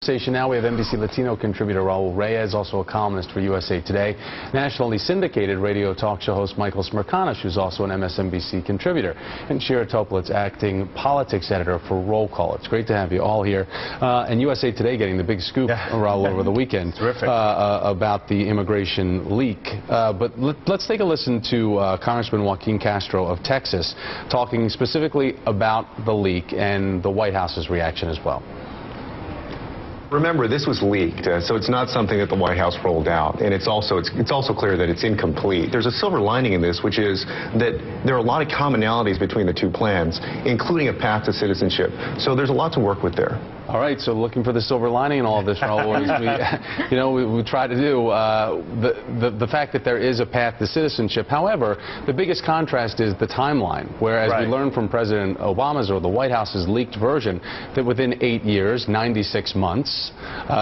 Station now, we have NBC Latino contributor Raul Reyes, also a columnist for USA Today, nationally syndicated radio talk show host Michael Smerconish, who's also an MSNBC contributor, and Shira Toeplitz, acting politics editor for Roll Call. It's great to have you all here. And USA Today getting the big scoop, Raul, over the weekend about the immigration leak. But let's take a listen to Congressman Joaquin Castro of Texas talking specifically about the leak and the White House's reaction as well. Remember, this was leaked, so it's not something that the White House rolled out, and it's also clear that it's incomplete. There's a silver lining in this, which is that there are a lot of commonalities between the two plans, including a path to citizenship. So there's a lot to work with there. All right, so looking for the silver lining in all of this, Raul, we try to do. The fact that there is a path to citizenship. However, the biggest contrast is the timeline, whereas we learned from President Obama's or the White House's leaked version that within 8 years, 96 months,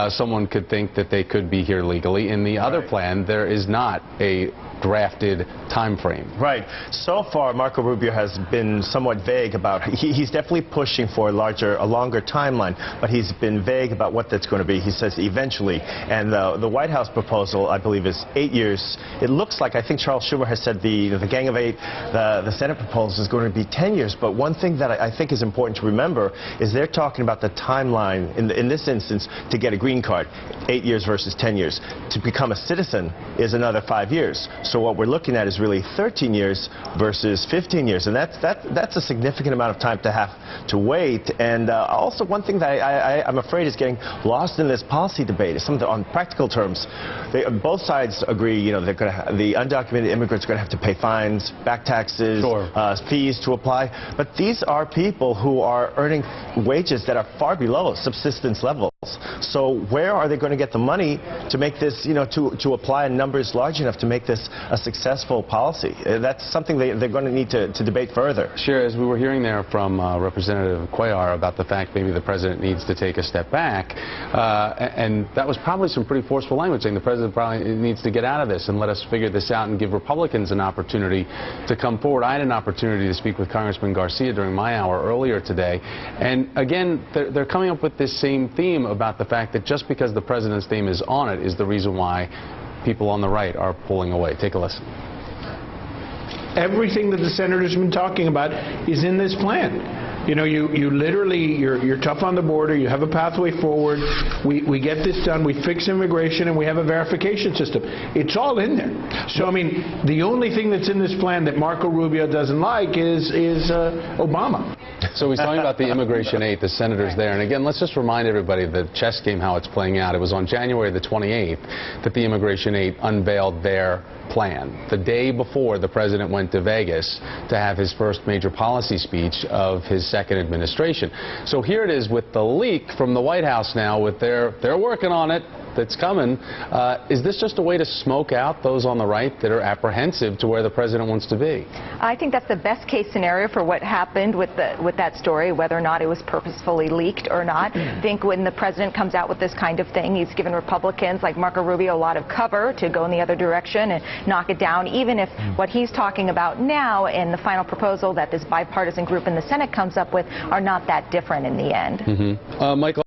someone could think that they could be here legally. In the other plan, there is not a drafted time frame. Right. So far, Marco Rubio has been somewhat vague about. He's definitely pushing for a longer timeline, but he's been vague about what that's going to be. He says eventually, and the White House proposal, I believe, is 8 years. It looks like, I think Charles Schumer has said the Gang of 8, the Senate proposal is going to be 10 years. But one thing that I think is important to remember is they're talking about the timeline in this instance to get a green card, 8 years versus 10 years. To become a citizen is another 5 years. So what we're looking at is really 13 years versus 15 years, and that's a significant amount of time to have to wait. And also one thing that I'm afraid is getting lost in this policy debate is something on practical terms. Both sides agree, they're going to the undocumented immigrants are going to have to pay fines, back taxes, fees to apply. But these are people who are earning wages that are far below subsistence levels. So where are they going to get the money to make this, to apply in numbers large enough to make this a successful policy? That's something they're going to need to debate further. Sure, as we were hearing there from Representative Cuellar about the fact maybe the president needs to take a step back, and that was probably some pretty forceful language, saying the president probably needs to get out of this and let us figure this out and give Republicans an opportunity to come forward. I had an opportunity to speak with Congressman Garcia during my hour earlier today, and again, they're coming up with this same theme about the fact that just because the president's name is on it is the reason why people on the right are pulling away. Take a listen. Everything that the senator's been talking about is in this plan. You literally, you're tough on the border, you have a pathway forward, we get this done, we fix immigration, and we have a verification system. It's all in there. So, I mean, the only thing that's in this plan that Marco Rubio doesn't like is Obama. So he's talking about the Immigration 8, the senators there. And again, let's just remind everybody the chess game, how it's playing out. It was on January the 28th that the Immigration 8 unveiled their plan, the day before the president went to Vegas to have his first major policy speech of his second administration. So here it is with the leak from the White House now, with they're working on it. That's coming. Is this just a way to smoke out those on the right that are apprehensive to where the president wants to be? I think that's the best case scenario for what happened with that story, whether or not it was purposefully leaked or not. I think when the president comes out with this kind of thing, he's given Republicans like Marco Rubio a lot of cover to go in the other direction and knock it down, even if what he's talking about now and the final proposal that this bipartisan group in the Senate comes up with are not that different in the end. Michael.